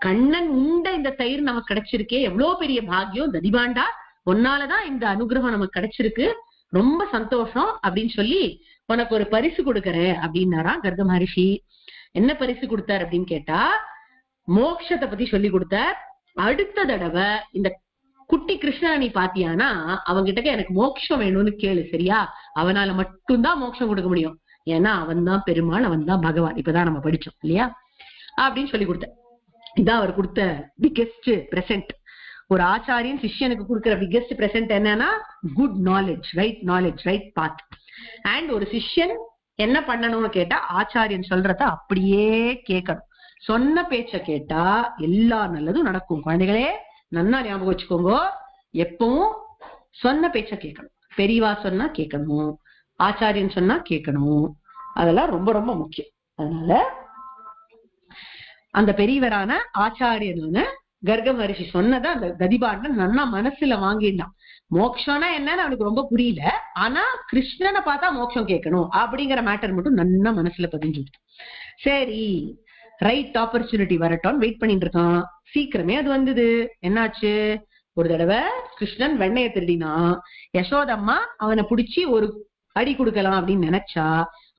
கண்ணன் உண்ட இந்த தயிர் நமக்கு கிடைச்சிருக்கே, எவ்வளவு பெரிய பாக்கியம் ததிபாண்டா, ஒன்னாலதான் இந்த அனுகிரகம் நமக்கு கிடைச்சிருக்கு, ரொம்ப சந்தோஷம் அப்படின்னு சொல்லி உனக்கு ஒரு பரிசு கொடுக்கறேன் அப்படின்னாராம் கர்க மகரிஷி. என்ன பரிசு கொடுத்தார் அப்படின்னு கேட்டா, மோட்சத்தை பத்தி சொல்லி கொடுத்தார். அடுத்த தடவை இந்த குட்டி கிருஷ்ணனை நீ பாத்தியானா அவன்கிட்ட எனக்கு மோட்சம் வேணும்னு கேளு, சரியா? அவனால மட்டும்தான் மோட்சம் கொடுக்க முடியும், ஏன்னா அவன் தான் பெருமாள், அவன் தான் பகவான். இப்பதான் நம்ம படிச்சோம் இல்லையா அப்படின்னு சொல்லி கொடுத்த. இதான் அவர் கொடுத்த பிக்கெஸ்ட் பிரசன்ட். ஒரு ஆச்சாரியன் சிஷ்யனுக்கு கொடுக்கிற பிக்கெஸ்ட் பிரசன்ட் என்னன்னா good knowledge, right path. And ஒரு சிஷ்யன் என்ன பண்ணணும்னு கேட்டா, ஆச்சாரியன் சொல்றத அப்படியே கேட்கணும். சொன்ன பேச்ச கேட்டா எல்லா நல்லதும் நடக்கும். குழந்தைகளே நன்னா ஞாபகம் வச்சுக்கோங்க, எப்பவும் சொன்ன பேச்ச கேட்கணும். பெரியவா சொன்னா கேட்கணும், ஆச்சாரியன் சொன்னா கேட்கணும், அதெல்லாம் ரொம்ப ரொம்ப முக்கியம். அதனால அந்த பெரியவரான ஆச்சாரியனான கர்க மகரிஷி சொன்னதை அந்த ததிபாண்டன் நன்னா மனசுல வாங்கிட்டான். மோட்சம்னா என்னன்னு அவனுக்கு ரொம்ப புரியல, ஆனா கிருஷ்ணனை பார்த்தா மோட்சம் கேட்கணும் அப்படிங்கிற மேட்டர் மட்டும் நன்னா மனசுல பதிஞ்சுட்டு, சரி ரைட் ஆப்பர்ச்சுனிட்டி வரட்டும் வெயிட் பண்ணிட்டு இருக்கான். சீக்கிரமே அது வந்தது. என்னாச்சு, ஒரு தடவை கிருஷ்ணன் வெண்ணைய திருடினா, யசோதம்மா அவனை பிடிச்சி ஒரு அடி கொடுக்கலாம் அப்படின்னு நினைச்சா,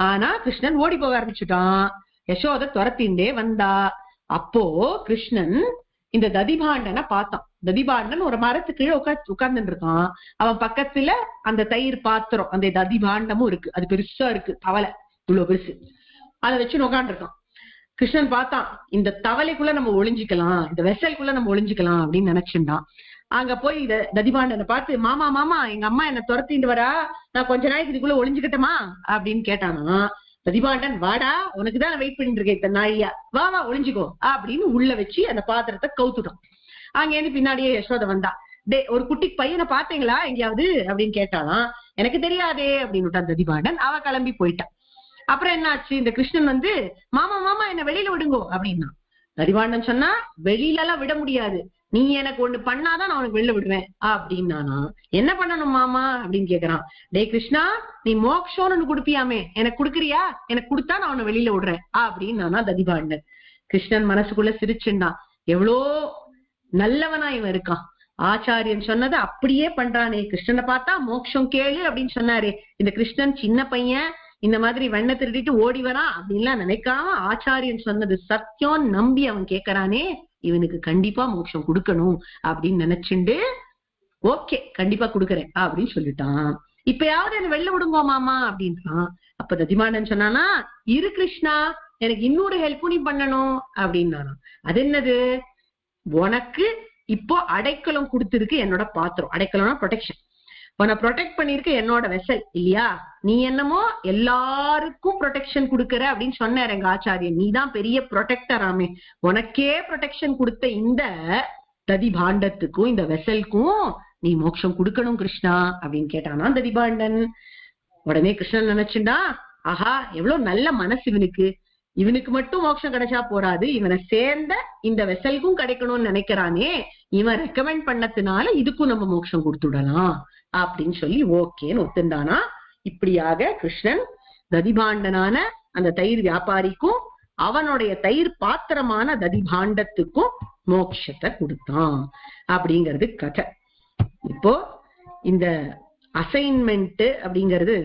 ஆனா கிருஷ்ணன் ஓடி போக ஆரம்பிச்சுட்டான். யசோத துரத்திண்டே வந்தா. அப்போ கிருஷ்ணன் இந்த ததிபாண்டனை பார்த்தான். ததிபாண்டன் ஒரு மரத்துக்கு கீழே உட்கார்ந்துட்டு இருக்கான். அவன் பக்கத்துல அந்த தயிர் பாத்திரம், அந்த ததிபாண்டமும் இருக்கு. அது பெருசா இருக்கு, தவளை இவ்வளவு பெருசு, அதை வச்சு உட்கார்ந்து இருக்கான். கிருஷ்ணன் பார்த்தான், இந்த தவளைக்குள்ள நம்ம ஒளிஞ்சிக்கலாம், இந்த வெசலுக்குள்ள நம்ம ஒளிஞ்சிக்கலாம் அப்படின்னு நினைச்சுட்டான். அங்க போய் இத ததிபாண்டனை பார்த்து, மாமா மாமா எங்க அம்மா என்ன துரத்திட்டு வரா, நான் கொஞ்ச நாளைக்கு இதுக்குள்ள ஒளிஞ்சுக்கிட்டமா அப்படின்னு கேட்டானா. ததிபாண்டன், வாடா, உனக்குதான் வெயிட் பண்ணிட்டு இருக்கேன் இத்தனை நாழியா, வா வா ஒளிஞ்சுக்கோ அப்படின்னு உள்ள வச்சு அந்த பாத்திரத்தை கவுத்துட்டான். அங்க இருந்து பின்னாடியே யசோத வந்தா. ஒரு குட்டி பையனை பாத்தீங்களா எங்கேயாவது அப்படின்னு கேட்டாலாம். எனக்கு தெரியாதே அப்படின்னு விட்டான் ததிபாண்டன். அவ கிளம்பி போயிட்டான். அப்புறம் என்னாச்சு, இந்த கிருஷ்ணன் வந்து மாமா மாமா என்ன வெளியில விடுங்கோ அப்படின்னா. ததிபாண்டன் சொன்னா, வெளியில எல்லாம் விட முடியாது, நீ எனக்கு ஒண்ணு பண்ணாதான் நான் உனக்கு வெளில விடுவேன் அப்படின்னானா. என்ன பண்ணணும் மாமா அப்படின்னு கேக்குறான். டே கிருஷ்ணா, நீ மோக்ஷம்னு ஒண்ணு கொடுப்பியாமே, எனக்கு கொடுக்குறியா? எனக்கு கொடுத்தா நான் உன்னை வெளியில விடுறேன் அப்படின்னானா ததிபாண்டன். கிருஷ்ணன் மனசுக்குள்ள சிரிச்சுண்டான். எவ்வளோ நல்லவனா இவன் இருக்கான், ஆச்சாரியன் சொன்னதை அப்படியே பண்றானே. கிருஷ்ணனை பார்த்தா மோட்சம் கேளு அப்படின்னு சொன்னாரு. இந்த கிருஷ்ணன் சின்ன பையன், இந்த மாதிரி வெண்ணை திருடிட்டு ஓடி வரான் அப்படின்லாம் நினைக்காம ஆச்சாரியன் சொன்னது சத்தியம் நம்பி அவன் கேட்கறானே, இவனுக்கு கண்டிப்பா மோட்சம் கொடுக்கணும் அப்படின்னு நினைச்சுண்டு ஓகே கண்டிப்பா கொடுக்கறேன் அப்படின்னு சொல்லிட்டான். இப்பயாவது என்ன வெளில விடுங்கோ மாமா அப்படின்றான். அப்ப ததிமாண்டன் சொன்னானா, இரு கிருஷ்ணா, எனக்கு இன்னொரு ஹெல்ப்பும் நீ பண்ணணும் அப்படின்னானா. அது என்னது? உனக்கு இப்போ அடைக்கலம் கொடுத்திருக்கு என்னோட பாத்திரம். அடைக்கலம்னா ப்ரொடெக்ஷன். உன்னை ப்ரொடெக்ட் பண்ணிருக்கு என்னோட வெசல் இல்லையா? நீ என்னமோ எல்லாருக்கும் ப்ரொடெக்ஷன் கொடுக்கற அப்படின்னு சொன்னார் எங்க ஆச்சாரியன். நீதான் பெரிய ப்ரொடெக்டராமே. உனக்கே ப்ரொடெக்ஷன் கொடுத்த இந்த ததிபாண்டத்துக்கும் இந்த வெசலுக்கும் நீ மோட்சம் கொடுக்கணும் கிருஷ்ணா அப்படின்னு கேட்டானா ததிபாண்டன். உடனே கிருஷ்ணன் நினைச்சுண்டா, ஆஹா எவ்வளவு நல்ல மனசு இவனுக்கு, இவனுக்கு மட்டும் மோட்சம் கிடைச்சா போறாது, இவனை சேர்ந்த இந்த வெசலுக்கும் கிடைக்கணும்னு நினைக்கிறானே, இவன் ரெக்கமெண்ட் பண்ணதுனால இதுக்கும் நம்ம மோட்சம் கொடுத்துடலாம் அப்படின்னு சொல்லி ஓகேன்னு ஒத்துண்டானா. இப்படியாக கிருஷ்ணன் ததிபாண்டனான அந்த தயிர் வியாபாரிக்கும் அவனுடைய தயிர் பாத்திரமான ததிபாண்டத்துக்கும் மோட்சத்தை கொடுத்தான் அப்படிங்கிறது கதை. இப்போ இந்த அசைன்மெண்ட் அப்படிங்கிறது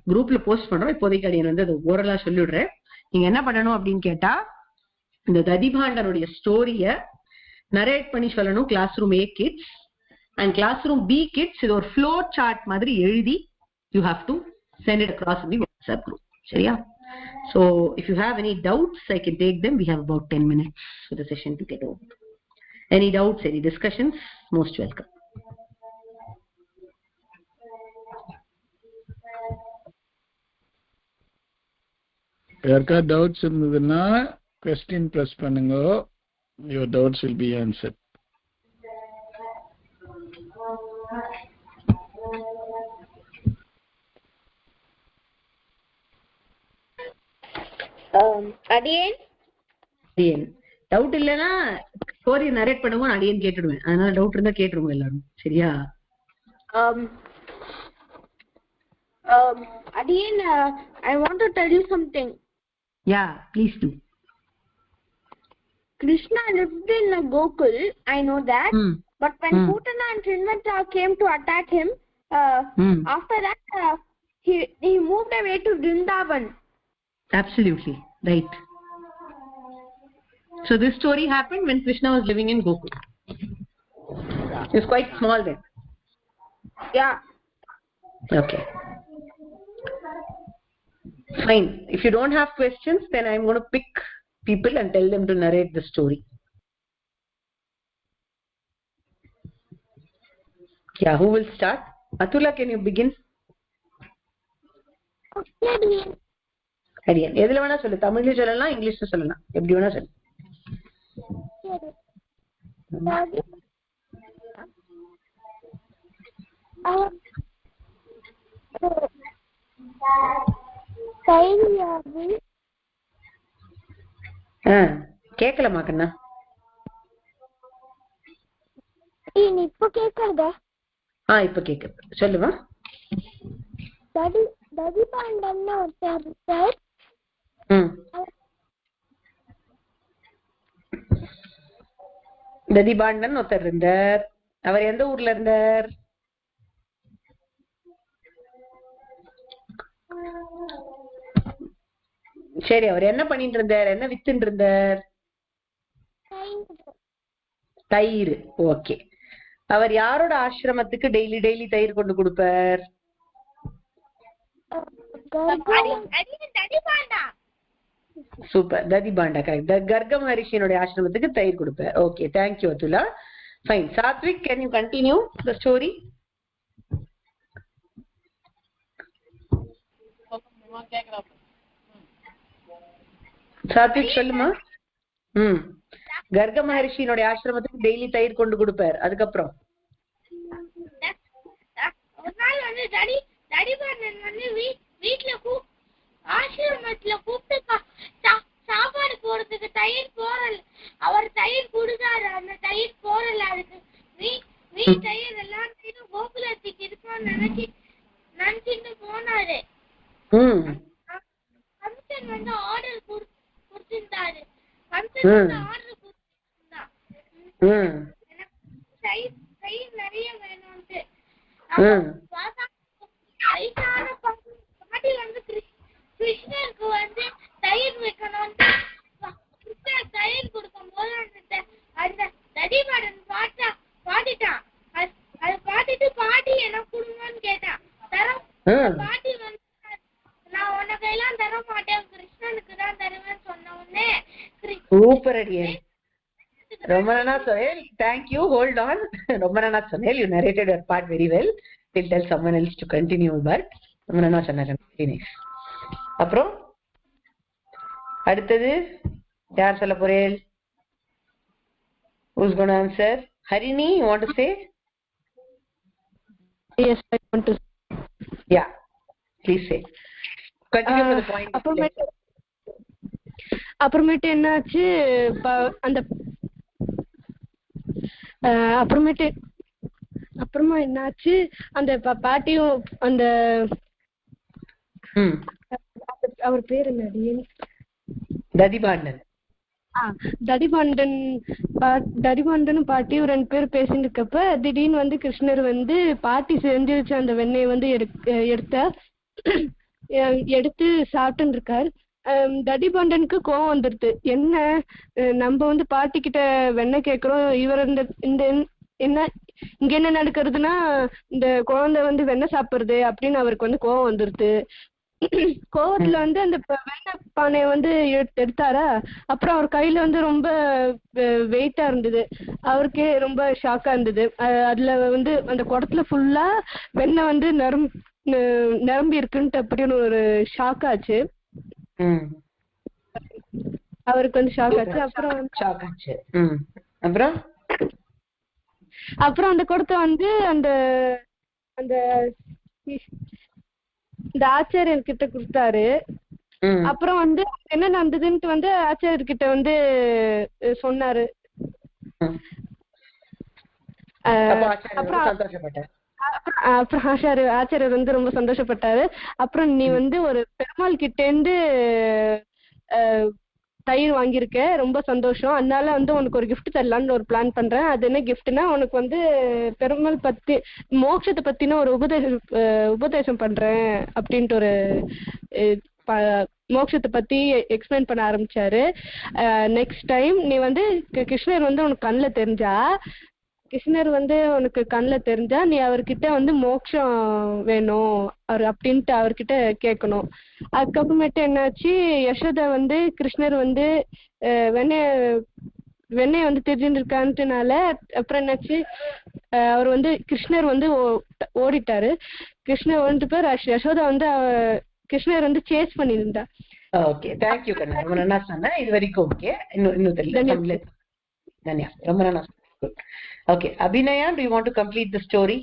குரூப்ல போஸ்ட் பண்றோம். இப்போதைக்கு அடியன் வந்து அது ஓரலா சொல்லிடுறேன். நீங்க என்ன பண்ணணும் அப்படின்னு கேட்டா, இந்த ததிபாண்டனுடைய ஸ்டோரிய நரேட் பண்ணி சொல்லணும் classroom A kids and classroom B kids. இது ஒரு ஃப்ளோ சார்ட் மாதிரி எழுதி you have to send it across the WhatsApp group. சரியா? So if you have any doubts, I can take them. We have about 10 minutes for the session to get over. Any doubts, any discussions, most welcome. யாருக்கா doubts இருந்ததுன்னா question press பண்ணுங்க. your doubts will be answered. அடியேன் doubt இல்லைன்னா story narrate பண்ணுங்க, நான் அடியேன் கேட்டுடுவேன். அதனால doubt இருந்தா கேட்டுருங்க எல்லாரும். சரியா? அடியேன் I want to tell you something. Yeah, please do. Krishna lived in Gokul, I know that. But when Putana and Srinivasa came to attack him, after that he moved away to Vrindavan. Absolutely right. So this story happened when Krishna was living in Gokul. He was quite small then. Yeah. Okay. Fine. If you don't have questions, then I'm going to pick people and tell them to narrate the story. Yeah, who will start? Atula, can you begin? Hariyan. எதுல வேணா சொல்லு. தமிழ்ல சொல்லலாம், இங்கிலீஷ்ல சொல்லலாம், எப்படி வேணா சொல்லு. கேக்கலமா கண்ணா? இப்ப கேக்குறதா? இப்ப கேக்குது. சொல்லுமா. ததிபாண்டன் ஒருத்தர் ததிபாண்டன் ஒருத்தர் இருந்தார். அவர் எந்த ஊர்ல இருந்தார்? சரி, அவர் என்ன பண்ணிட்டு இருந்தார்? என்ன வித்துட்டு இருந்தார்? தயிர். ஓகே. அவர் யாரோட ஆசிரமத்துக்கு டெய்லி தயிர் கொண்டு கொடுப்பார்? Super, ததிபாண்டா correct. கர்க மகரிஷியினுடைய ஆசிரமத்துக்கு தயிர் கொடுப்பார். ஓகே, தேங்க்யூ அதுலா. Fine. Satwik, can you continue the story? Satwik சொல்லுமா. கர்க மகரிஷியினுடைய ஆசிரமத்துக்கு டெய்லி தயிர் கொண்டு கொடுப்பார். அதுக்கப்புறம் ஆசிரமத்துல கூப்பிட்டு சாப்பாடு போறதுக்கு தயிர் போறல் அவர் தயிர் குடுக்காரு. அந்த தயிர் கொடுத்தாரு. கம்சன் வந்து ஆர்டர் கொடுத்திருந்தாரு. கம்சன் வந்து ஆர்டர் கொடுத்திருந்தான். தயிர் நிறைய வேணும்ட்டு. வயசான பாட்டி வந்து கிருஷ்ணருக்கு வந்து தயிர் வைக்கணும்ட்டு தயிர் கொடுக்கும் போது அந்த தடிமாடன் பாடிட்டான். அது பாடிட்டு பாட்டி எனக்கு கொடுங்கன்னு கேட்டான். பாட்டி வந்து நான் உனக்கு எல்லாம் தர மாட்டேன், கிருஷ்ணனுக்கு தான் தருவேன்னு சொன்ன உடனே சூப்பர் அடியே. Ramanana Sohail, thank you. Hold on. Ramanana Sohail, you narrated your part very well. We'll tell someone else to continue, but Ramanana Sohail, very nice. அப்புறம் அடுத்தது யார் சொல்ல போறேன்? Who's going to answer? Harini, you want to say? Yes, I want to. Yeah, please say. Continue with the point. அப்புறமேட்டு என்னாச்சு, அந்த அப்புறமா என்னாச்சு, அந்த பாட்டியும் அந்த அவர் பேர் என்ன, ததிபாண்டன். தடிபாண்டனும் பாட்டியும் 2 பேர் பேசிட்டு இருக்கப்ப திடீர்னு வந்து கிருஷ்ணர் வந்து பாட்டி செஞ்சு வச்ச அந்த வெண்ணெயை வந்து எடுத்து சாப்பிட்டு இருக்காரு. தடிபாண்டனுக்கு கோவம் வந்துடுது. என்ன நம்ம வந்து பாட்டி கிட்ட வெண்ணெய் கேட்கிறோம், இவர் இந்த என்ன இங்க என்ன நடக்கிறதுனா இந்த குழந்தை வந்து வெண்ணெய் சாப்பிடுறது அப்படின்னு அவருக்கு வந்து கோவம் வந்துடுது. கோவத்துல வந்து அந்த வெண்ணெய் பானையை வந்து எடுத்தாரா, அப்புறம் அவர் கையில வந்து ரொம்ப வெயிட்டா இருந்தது. அவருக்கே ரொம்ப ஷாக்கா இருந்தது. அதுல வந்து அந்த குடத்துல ஃபுல்லா வெண்ணெய் வந்து நிரம்பி இருக்குன்ட்டு அப்படின்னு ஒரு ஷாக் ஆச்சு. அவருக்கு வந்து ஷாக் ஆச்சு. அப்புறம் அந்த குடத்தை வந்து அந்த ஆச்சாரியர் கிட்ட கொடுத்தாரு. அப்புறம் வந்து என்ன நடந்ததுன்ட்டு வந்து ஆச்சாரியர் கிட்ட வந்து சொன்னாரு. அப்புறம் ஆச்சாரியர் வந்து ரொம்ப சந்தோஷப்பட்டாரு. அப்புறம் நீ வந்து ஒரு பெருமாள் கிட்ட இருந்து தயிர் வாங்கியிருக்க, ரொம்ப சந்தோஷம், அதனால வந்து உனக்கு ஒரு கிஃப்ட் தரலான்னு ஒரு பிளான் பண்றேன். அது என்ன கிஃப்ட்னா, உனக்கு வந்து பெருமாள் பத்தி மோட்சத்தை பத்தின ஒரு உபதேசம் பண்றேன் அப்படின்ட்டு ஒரு மோட்சத்தை பத்தி எக்ஸ்பிளைன் பண்ண ஆரம்பிச்சாரு. நெக்ஸ்ட் டைம் நீ வந்து கிருஷ்ணர் வந்து உனக்கு கண்ணில் தெரிஞ்சா நீ அவர்கிட்ட வந்து மோட்சம் வேணும் அப்படின்ட்டு அவர்கிட்ட கேட்கணும். அதுக்கப்புறமேட்டு என்னாச்சு, யசோதா வந்து கிருஷ்ணர் வந்து வெண்ணெய் வந்து தெரிஞ்சிருக்கான்ட்டுனால அப்புறம் என்னாச்சு, அவர் வந்து கிருஷ்ணர் வந்து ஓடிட்டாரு. கிருஷ்ணர் வந்து பேர் யசோதா வந்து கிருஷ்ணர் வந்து சேஸ் பண்ணியிருந்தா. ஓகே, தேங்க் யூ கண்ணா. ரொம்ப நல்லா சொன்னா. இது வரைக்கும் ஓகே. இன்னும் தெரியல. தன்யா ரொம்ப நல்லா. Okay, Abhinaya, do you want to complete the story?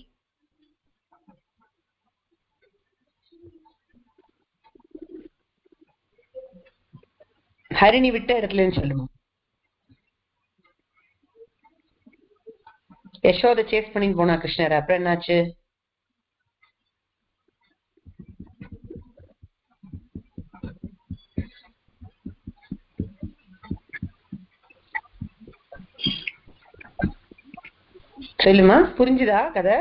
Harini விட்ட இடத்துலன்னு சொல்லுமா. யசோதை சேஸ் பண்ணி போனா கிருஷ்ணர், அப்புறம் என்னாச்சு? சொல்லுமா, புரிஞ்சுதா கதை?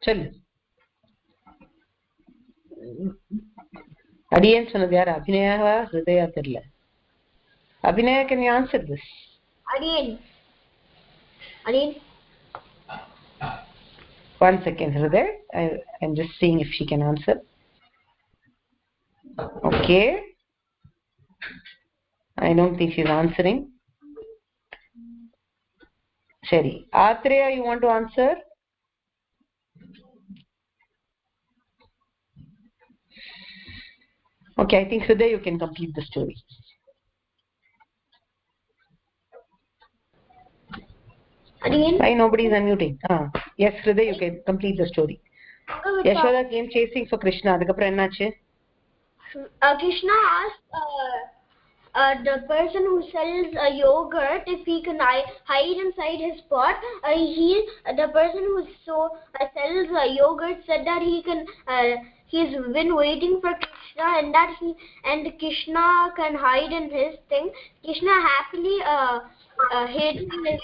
சொல்லு. அடியேன்னு சொன்னது யாரு? அபிநயாவா ஹிருதயா? தெரியல. Abhinaya, can you answer this? அடியேன். One second, Hriday. I'm just seeing if she can answer. Okay. I don't think she's answering. Sari. Atreya, you want to answer? Okay, I think Hriday, you can complete the story. Why nobody is unmuting? Yes, Hriday, you can complete the story. Yashoda came chasing for Krishna. Adukapra ennachu? Krishna asked the person who sells a yogurt, if he can hide inside his pot, the person who sells yogurt said that he's been waiting for Krishna, and Krishna can hide in his thing. Krishna happily hid in his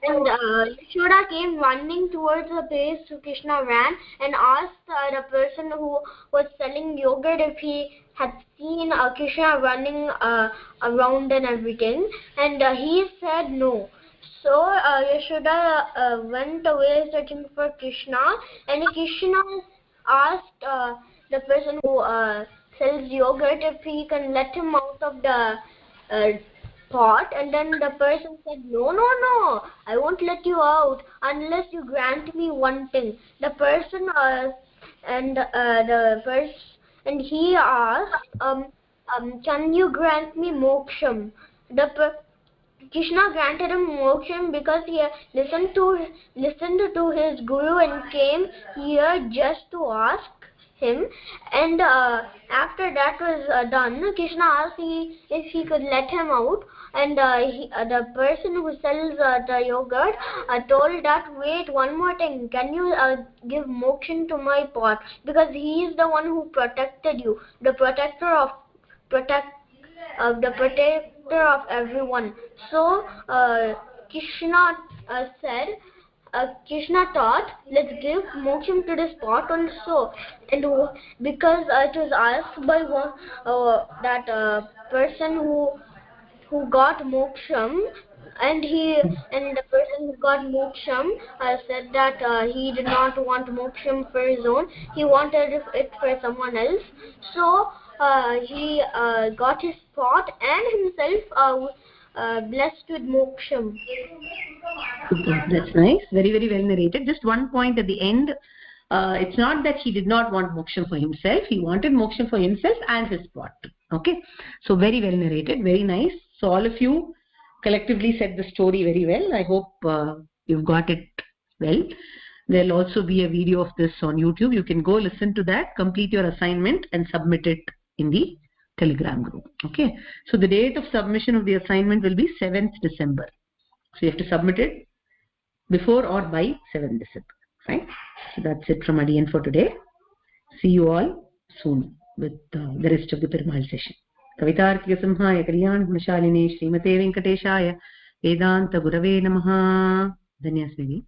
and Yashoda came running towards the place Krishna ran and asked the person who was selling yogurt if he had seen Krishna running around and everything, and he said no. So Yashoda went away searching for Krishna, and Krishna asked the person who sells yogurt if he can let him out of the pot, and then the person said, no, I won't let you out unless you grant me one thing. The person and he asked, can you grant me moksham? Krishna granted him moksham because he listened to his guru and came here just to ask him. And after that was done, Krishna asked if he could let him out, and the person who sells the yogurt told that, wait, one more thing, can you give moksha to my pot, because he is the one who protected you, the protector of everyone. So Krishna said, Krishna thought, let's give moksha to this pot also, and because it was asked by one that person who got moksham, and the person who got moksham said that he did not want moksham for his own, he wanted it for someone else. So he got his pot and himself blessed with moksham. That's nice. Very, very well narrated. Just one point at the end. It's not that he did not want moksha for himself. He wanted moksha for himself and his pot. Okay. So very well narrated. Very nice. So all of you collectively said the story very well. I hope you've got it well. There'll also be a video of this on YouTube. You can go listen to that, complete your assignment and submit it in the Telegram group. Okay. So the date of submission of the assignment will be 7th December. So you have to submit it before or by 7th December. Fine. So that's it from Adiyan for today. See you all soon with the rest of the Perumal session. Kavitarkiya Simhaya Kalyan Gunashaline Srimate Venkateshaya Vedanta Gurave Namaha. Dhanyasmini.